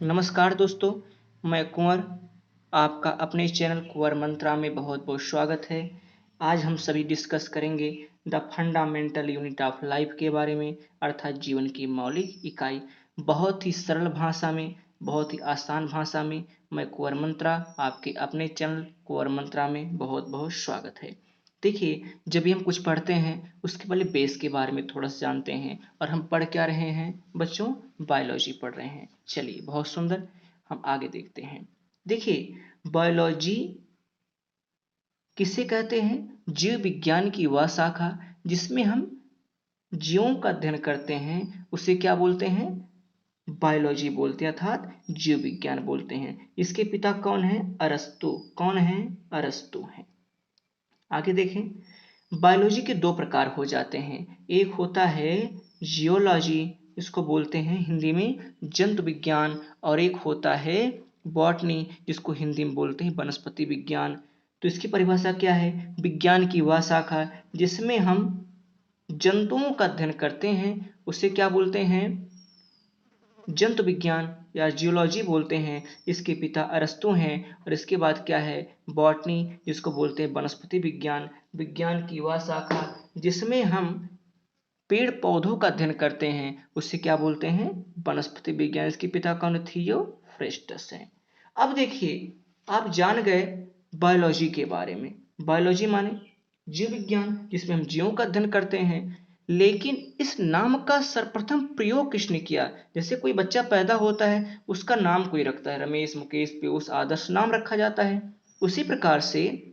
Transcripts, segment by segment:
नमस्कार दोस्तों, मैं कुंवर आपका अपने चैनल कुंवर मंत्रा में बहुत बहुत स्वागत है। आज हम सभी डिस्कस करेंगे the fundamental unit of life के बारे में, अर्थात जीवन की मौलिक इकाई। बहुत ही सरल भाषा में, बहुत ही आसान भाषा में मैं कुंवर मंत्रा आपके अपने चैनल कुंवर मंत्रा में बहुत बहुत स्वागत है। देखिए, जब भी हम कुछ पढ़ते हैं उसके पहले बेस के बारे में थोड़ा सा जानते हैं। और हम पढ़ क्या रहे हैं बच्चों? बायोलॉजी पढ़ रहे हैं। चलिए, बहुत सुंदर, हम आगे देखते हैं। देखिए, बायोलॉजी किसे कहते हैं? जीव विज्ञान की वह शाखा जिसमें हम जीवों का अध्ययन करते हैं उसे क्या बोलते हैं? बायोलॉजी बोलते हैं, अर्थात जीव विज्ञान बोलते हैं। इसके पिता कौन है? अरस्तु। कौन है? अरस्तु है। आगे देखें, बायोलॉजी के दो प्रकार हो जाते हैं। एक होता है जियोलॉजी, इसको बोलते हैं हिंदी में जंतु विज्ञान, और एक होता है बॉटनी, जिसको हिंदी में बोलते हैं वनस्पति विज्ञान। तो इसकी परिभाषा क्या है? विज्ञान की वह शाखा जिसमें हम जंतुओं का अध्ययन करते हैं उसे क्या बोलते हैं? जंतु विज्ञान या जियोलॉजी बोलते हैं। इसके पिता अरस्तु हैं। और इसके बाद क्या है? बॉटनी, जिसको बोलते हैं वनस्पति विज्ञान। विज्ञान की वह शाखा जिसमें हम पेड़ पौधों का अध्ययन करते हैं उसे क्या बोलते हैं? वनस्पति विज्ञान। इसके पिता कौन? थियोफ्रेस्टस है। अब देखिए, आप जान गए बायोलॉजी के बारे में। बायोलॉजी माने जीव विज्ञान, जिसमें हम जीवों का अध्ययन करते हैं। लेकिन इस नाम का सर्वप्रथम प्रयोग किसने किया? जैसे कोई बच्चा पैदा होता है, उसका नाम कोई रखता है, रमेश, मुकेश, पीयूष, आदर्श नाम रखा जाता है। उसी प्रकार से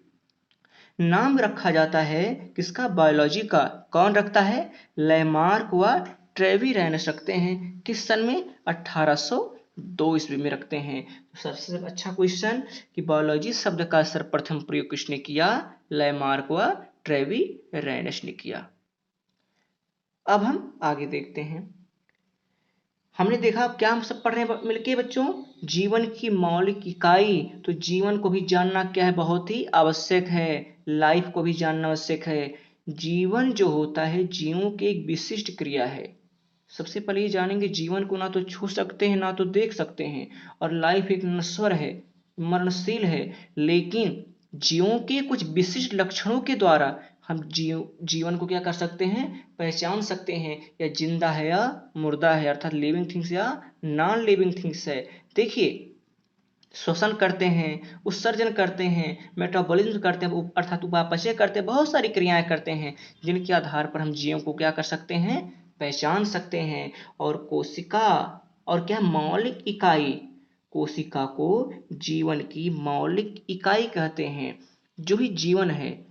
नाम रखा जाता है किसका? बायोलॉजी का। कौन रखता है? लैमार्क व ट्रेविरैनस रखते हैं। किस सन में? 1802 ईस्वी में रखते हैं। तो सबसे अच्छा क्वेश्चन कि बायोलॉजी शब्द का सर्वप्रथम प्रयोग किसने किया? लैमार्क व ट्रेविरैनस ने किया। अब हम आगे देखते हैं। हमने देखा, क्या हम सब पढ़ रहे हैं मिलके बच्चों? जीवन की मौलिक इकाई। तो जीवन को भी जानना क्या है? बहुत ही आवश्यक है। लाइफ को भी जानना आवश्यक है। जीवन जो होता है जीवों की एक विशिष्ट क्रिया है। सबसे पहले ये जानेंगे, जीवन को ना तो छू सकते हैं ना तो देख सकते हैं। और लाइफ एक नश्वर है, मरणशील है। लेकिन जीवों के कुछ विशिष्ट लक्षणों के द्वारा हम जीवन को क्या कर सकते हैं? पहचान सकते हैं, या जिंदा है या मुर्दा है, अर्थात लिविंग थिंग्स या नॉन लिविंग थिंग्स है। देखिए, श्वसन करते हैं, उत्सर्जन करते हैं, मेटाबॉलिज्म करते हैं, अर्थात उपापचय करते हैं, बहुत सारी क्रियाएं करते हैं जिनके आधार पर हम जीवों को क्या कर सकते हैं? पहचान सकते हैं। और कोशिका, और क्या? मौलिक इकाई। कोशिका को जीवन की मौलिक इकाई कहते हैं। जो भी जीवन है,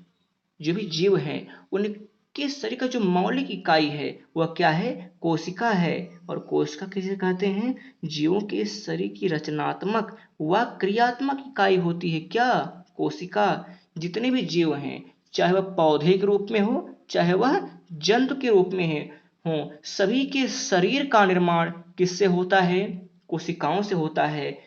जो भी जीव है, उनके शरीर का जो मौलिक इकाई है वह क्या है? कोशिका है। और कोशिका किसे कहते हैं? जीवों के शरीर की रचनात्मक व क्रियात्मक इकाई होती है। क्या? कोशिका। जितने भी जीव हैं, चाहे वह पौधे के रूप में हो, चाहे वह जंतु के रूप में हो, सभी के शरीर का निर्माण किससे होता है? कोशिकाओं से होता है।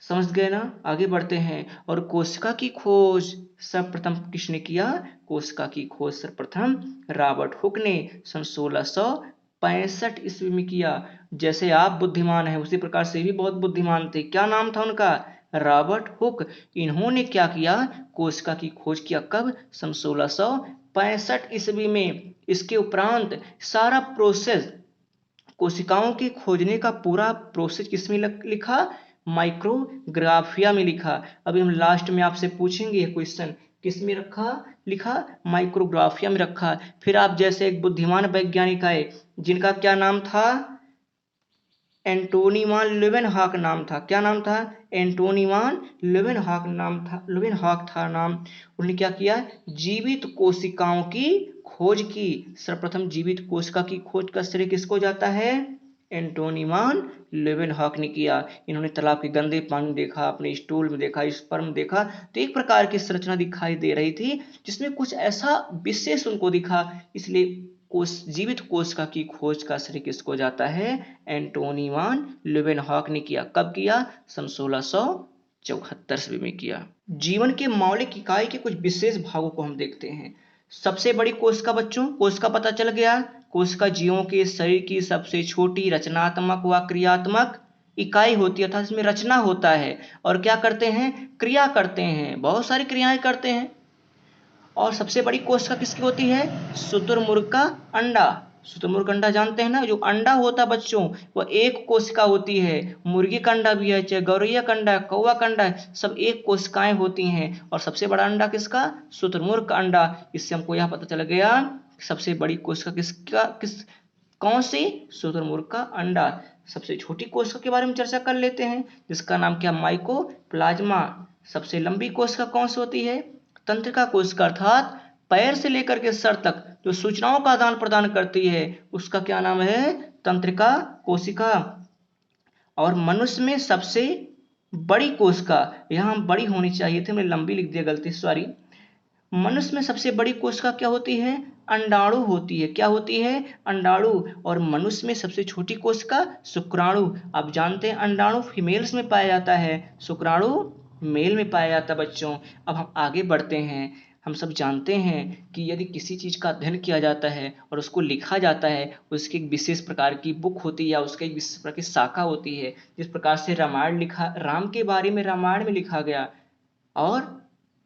समझ गए ना? आगे बढ़ते हैं। और कोशिका की खोज सर्वप्रथम किसने किया? कोशिका की खोज सर्वप्रथम रॉबर्ट हुक ने सन 1665 ईस्वी में किया। जैसे आप बुद्धिमान हैं उसी प्रकार से भी बहुत बुद्धिमान थे। क्या नाम था उनका? Robert Hooke. इन्होंने क्या किया? कोशिका की खोज किया। कब? सन 1665 ईस्वी में। इसके उपरांत सारा प्रोसेस, कोशिकाओं के खोजने का पूरा प्रोसेस किसमें लिखा? माइक्रोग्राफिया में लिखा। अभी हम लास्ट में आपसे पूछेंगे ये क्वेश्चन, किसमें रखा? लिखा माइक्रोग्राफिया में रखा। फिर आप जैसे एक बुद्धिमान वैज्ञानिक आए जिनका क्या नाम था? एंटोनी वान ल्यूवेनहॉक नाम था। क्या नाम था? एंटोनी वान ल्यूवेनहॉक नाम था, ल्यूवेनहॉक था नाम। उन्होंने क्या किया? जीवित कोशिकाओं की खोज की। सर्वप्रथम जीवित कोशिका की खोज का श्रेय किसको जाता है? एंटोनी वान ल्यूवेनहॉक ने किया। इन्होंने तालाब के गंदे पानी देखा, अपने स्टूल में देखा, स्पर्म देखा, तो एक प्रकार की संरचना दिखाई दे रही थी जिसमें कुछ ऐसा विशेष उनको दिखा। इसलिए जीवित कोशिका की खोज का श्रेय किसको जाता है? एंटोनी वान ल्यूवेनहॉक ने किया। कब किया? सन 1674 में किया। जीवन के मौलिक इकाई के कुछ विशेष भागों को हम देखते हैं। सबसे बड़ी कोशिका बच्चों, कोशिका पता चल गया। कोशिका जीवों के शरीर की सबसे छोटी रचनात्मक व क्रियात्मक इकाई होती है, अर्थात इसमें रचना होता है। और क्या करते हैं? क्रिया करते हैं, बहुत सारी क्रियाएं करते हैं। और सबसे बड़ी कोशिका किसकी होती है? शुतुरमुर्ग का अंडा। शुतुरमुर्ग का अंडा जानते हैं ना, जो अंडा होता है बच्चों, वह एक कोशिका होती है। मुर्गी का अंडा भी है, चाहे गौरैया का अंडा है, कौवा का अंडा है, सब एक कोशिकाएं होती हैं। और सबसे बड़ा अंडा किसका? शुतुरमुर्ग का अंडा। इससे हमको यह पता चल गया सबसे बड़ी कोशिका कौन सी? शुतुरमुर्ग का अंडा। सबसे छोटी कोशिका के बारे में चर्चा कर लेते हैं, जिसका नाम क्या? माइकोप्लाज्मा। सबसे लंबी कोशिका कौन सी होती है? तंत्रिका कोशिका, अर्थात पैर से लेकर के सर तक जो सूचनाओं का आदान प्रदान करती है, उसका क्या नाम है? तंत्रिका कोशिका। और मनुष्य में सबसे बड़ी कोशिका, यहां बड़ी होनी चाहिए थी, मैंने लंबी लिख दिया, गलती, सॉरी। मनुष्य में सबसे बड़ी कोशिका क्या होती है? अंडाणु होती है। क्या होती है? अंडाणु। और मनुष्य में सबसे छोटी कोशिका शुक्राणु। आप जानते हैं अंडाणु फीमेल्स में पाया जाता है, शुक्राणु मेल में पाया जाता है बच्चों। अब हम आगे बढ़ते हैं। हम सब जानते हैं कि यदि किसी चीज का अध्ययन किया जाता है और उसको लिखा जाता है, उसकी एक विशेष प्रकार की बुक होती है या उसका एक विशेष प्रकार की शाखा होती है। जिस प्रकार से रामायण लिखा, राम के बारे में रामायण में लिखा गया, और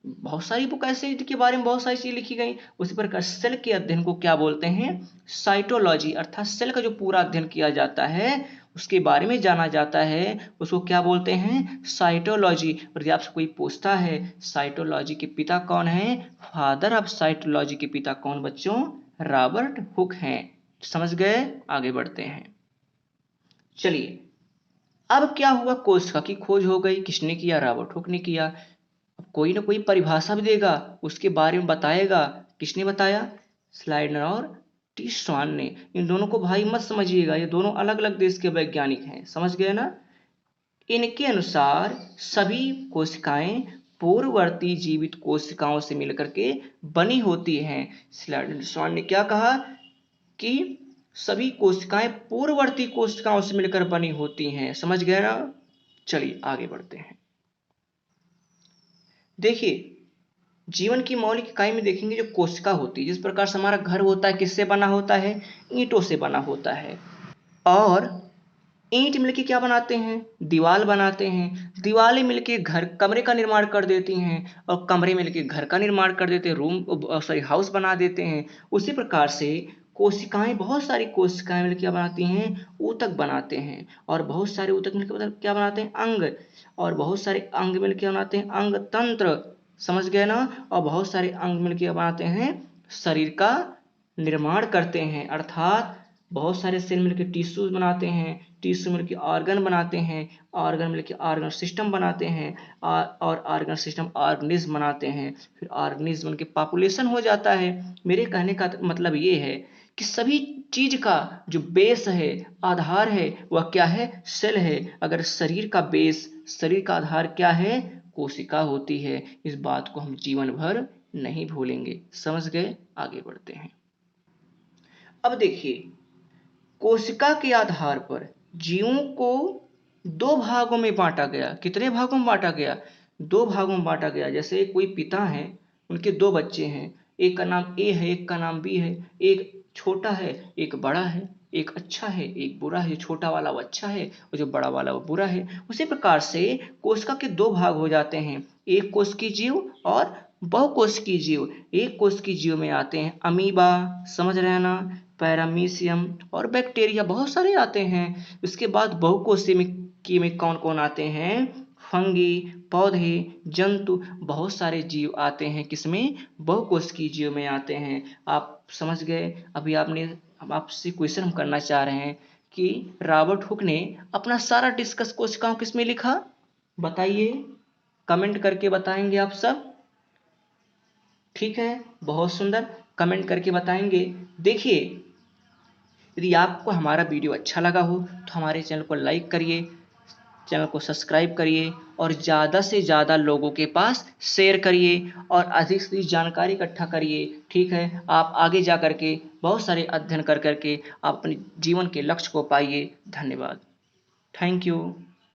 बहुत सारी बुक ऐसे के बारे में बहुत सारी चीज लिखी गई। उसी प्रकार सेल के अध्ययन को क्या बोलते हैं? साइटोलॉजी। अर्थात सेल का जो पूरा अध्ययन किया जाता है, उसके बारे में जाना जाता है, उसको क्या बोलते हैं? साइटोलॉजी। और यदि आपसे कोई पूछता है साइटोलॉजी के पिता कौन है, फादर ऑफ साइटोलॉजी के पिता कौन बच्चों? रॉबर्ट हुक हैं। समझ गए? आगे बढ़ते हैं। चलिए, अब क्या हुआ? कोशिका की खोज हो गई, किसने किया? रॉबर्ट हुक ने किया। अब कोई ना कोई परिभाषा भी देगा, उसके बारे में बताएगा। किसने बताया? स्लाइडर और टी स्वान ने। इन दोनों को भाई मत समझिएगा, ये दोनों अलग अलग देश के वैज्ञानिक हैं, समझ गए ना। इनके अनुसार सभी कोशिकाएं पूर्ववर्ती जीवित कोशिकाओं से मिलकर के बनी होती हैं। स्लाइडर स्वान ने क्या कहा कि सभी कोशिकाएं पूर्ववर्ती कोशिकाओं से मिलकर बनी होती हैं, समझ गए ना। चलिए आगे बढ़ते हैं। देखिए, जीवन की मौलिक इकाई में देखेंगे जो कोशिका होती है, जिस प्रकार से हमारा घर होता है, किससे बना होता है? ईंटों से बना होता है। और ईंट मिलके क्या बनाते हैं? दीवार बनाते हैं। दीवारें मिलके घर, कमरे का निर्माण कर देती हैं, और कमरे मिलके घर का निर्माण कर देते हैं, रूम, सॉरी, हाउस बना देते हैं। उसी प्रकार से कोशिकाएं, बहुत सारी कोशिकाएं मिलकर क्या बनाती हैं? ऊतक बनाते हैं। और बहुत सारे ऊतक मिलकर क्या बनाते हैं? अंग। और बहुत सारे अंग मिलकर क्या बनाते हैं? अंग तंत्र। समझ गए ना। और बहुत सारे अंग मिलकर बनाते हैं, शरीर का निर्माण करते हैं। अर्थात बहुत सारे सेल मिलकर टिश्यू बनाते हैं, टिश्यू मिलकर ऑर्गन बनाते हैं, ऑर्गन मिलकर ऑर्गन सिस्टम बनाते हैं, और ऑर्गन सिस्टम ऑर्गेनिज्म बनाते हैं। फिर ऑर्गेनिज्म के पॉपुलेशन हो जाता है। मेरे कहने का मतलब ये है कि सभी चीज का जो बेस है, आधार है, वह क्या है? सेल है। अगर शरीर का बेस, शरीर का आधार क्या है? कोशिका होती है। इस बात को हम जीवन भर नहीं भूलेंगे, समझ गए? आगे बढ़ते हैं। अब देखिए, कोशिका के आधार पर जीवों को दो भागों में बांटा गया। कितने भागों में बांटा गया? दो भागों में बांटा गया। जैसे कोई पिता है, उनके दो बच्चे हैं, एक का नाम ए है, एक का नाम बी है। एक छोटा है, एक बड़ा है। एक अच्छा है, एक बुरा है। छोटा वाला वो अच्छा है, और जो बड़ा वाला वो बुरा है। उसी प्रकार से कोशिका के दो भाग हो जाते हैं, एक कोशिकीय जीव और बहुकोशिकीय जीव। एक कोशिकीय जीव में आते हैं अमीबा, समझ रहे हैं ना, पैरामीशियम और बैक्टीरिया, बहुत सारे आते हैं। उसके बाद बहुकोशिकीय में कौन कौन आते हैं? फंगी, पौधे, जंतु, बहुत सारे जीव आते हैं। किसमें? बहुकोशिकीय जीव में आते हैं। आप समझ गए? अभी हम आपसे क्वेश्चन हम करना चाह रहे हैं कि रॉबर्ट हुक ने अपना सारा डिस्कस कोशिकाओं किसमें लिखा? बताइए, कमेंट करके बताएंगे आप सब। ठीक है, बहुत सुंदर, कमेंट करके बताएंगे। देखिए, यदि आपको हमारा वीडियो अच्छा लगा हो तो हमारे चैनल को लाइक करिए, चैनल को सब्सक्राइब करिए, और ज़्यादा से ज़्यादा लोगों के पास शेयर करिए, और अधिक से अधिक जानकारी इकट्ठा करिए। ठीक है, आप आगे जा करके बहुत सारे अध्ययन कर करके आप अपने जीवन के लक्ष्य को पाइए। धन्यवाद। Thank you.